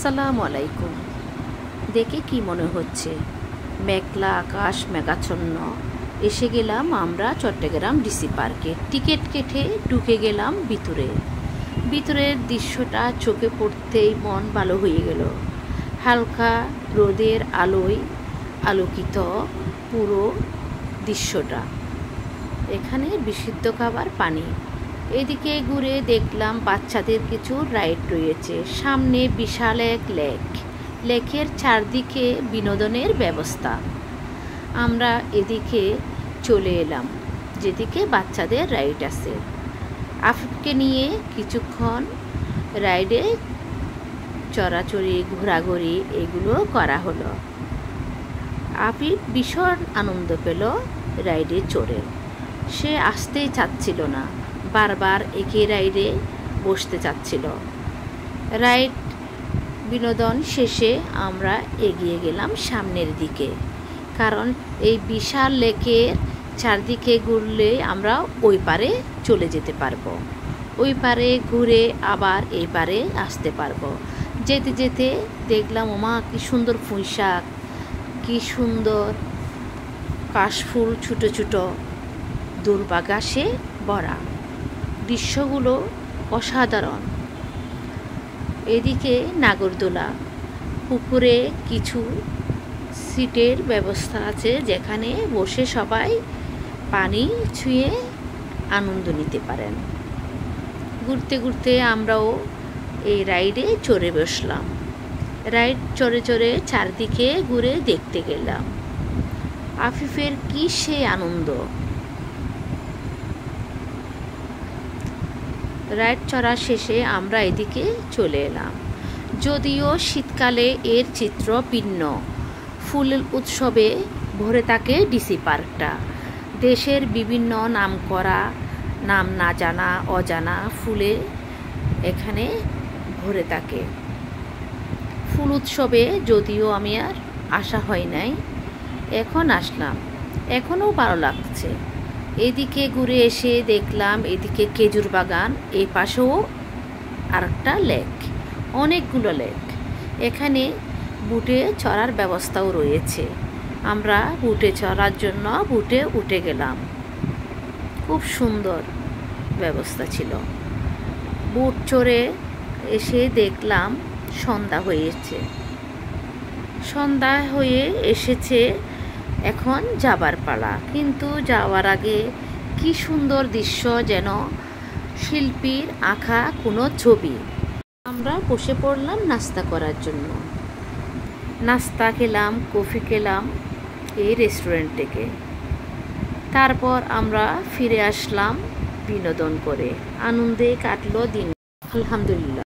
আসসালামু আলাইকুম। দেখে কি মনে হচ্ছে? মেঘলা আকাশ, মেঘাচ্ছন্ন। এসে গেলাম আমরা চট্টগ্রাম ডিসি পার্কে। টিকিট কেটে ঢুকে গেলাম ভিতরে। ভিতরের দৃশ্যটা চোখে পড়তেই মন ভালো হয়ে গেল। হালকা রোদের আলোয় আলোকিত পুরো দৃশ্যটা। এখানে বিশুদ্ধ খাবার পানি। এদিকে ঘুরে দেখলাম বাচ্চাদের কিছু রাইড রয়েছে। সামনে বিশাল এক লেক। লেকের চারদিকে বিনোদনের ব্যবস্থা। আমরা এদিকে চলে এলাম যেদিকে বাচ্চাদের রাইড আছে। আফিফকে নিয়ে কিছুক্ষণ রাইডে চড়াচড়ি, ঘোরাঘুরি এগুলো করা হলো। আফিফ ভীষণ আনন্দ পেল রাইডে চড়ে। সে আসতেই চাচ্ছিল না, বারবার একই রাইডে বসতে চাচ্ছিল। রাইড বিনোদন শেষে আমরা এগিয়ে গেলাম সামনের দিকে, কারণ এই বিশাল লেকের চারদিকে ঘুরলে আমরা ওই পারে চলে যেতে পারবো। ওই পারে ঘুরে আবার এই পারে আসতে পারবো। যেতে যেতে দেখলাম ওমা কি সুন্দর পুঁইশাক, কি সুন্দর কাশফুল, ছোটো ছোটো দুর্বাঘাসে ভরা। দৃশ্যগুলো অসাধারণ। এদিকে নাগরদোলা, পুকুরে কিছু সিটের ব্যবস্থা আছে যেখানে বসে সবাই পানি ছুঁয়ে আনন্দ নিতে পারেন। ঘুরতে ঘুরতে আমরাও এই রাইডে চড়ে বসলাম। রাইড চড়ে চড়ে চারদিকে ঘুরে দেখতে গেলাম। আফিফের কি সে আনন্দ! রাইড চড়া শেষে আমরা এদিকে চলে এলাম। যদিও শীতকালে এর চিত্র ভিন্ন। ফুলের উৎসবে ভরে থাকে ডিসি পার্কটা। দেশের বিভিন্ন নামকরা, নাম না জানা অজানা ফুলে এখানে ভরে থাকে। ফুল উৎসবে যদিও আমি আর আসা হয় নাই, এখন আসলাম, এখনও ভালো লাগছে। এদিকে ঘুরে এসে দেখলাম এদিকে খেজুর বাগান, এই পাশেও আরেকটা লেক, অনেকগুলো লেক। এখানে বুটে চড়ার ব্যবস্থাও রয়েছে। আমরা বুটে চড়ার জন্য বুটে উঠে গেলাম। খুব সুন্দর ব্যবস্থা ছিল। বুট চড়ে এসে দেখলাম সন্ধ্যা হয়েছে। সন্ধ্যা হয়ে এসেছে, এখন যাবার পালা। কিন্তু যাওয়ার আগে কি সুন্দর দৃশ্য, যেন শিল্পীর আঁকা কোনো ছবি। আমরা বসে পড়লাম নাস্তা করার জন্য। নাস্তা খেলাম, কফি খেলাম এই রেস্টুরেন্ট থেকে। তারপর আমরা ফিরে আসলাম বিনোদন করে। আনন্দে কাটলো দিন, আলহামদুলিল্লাহ।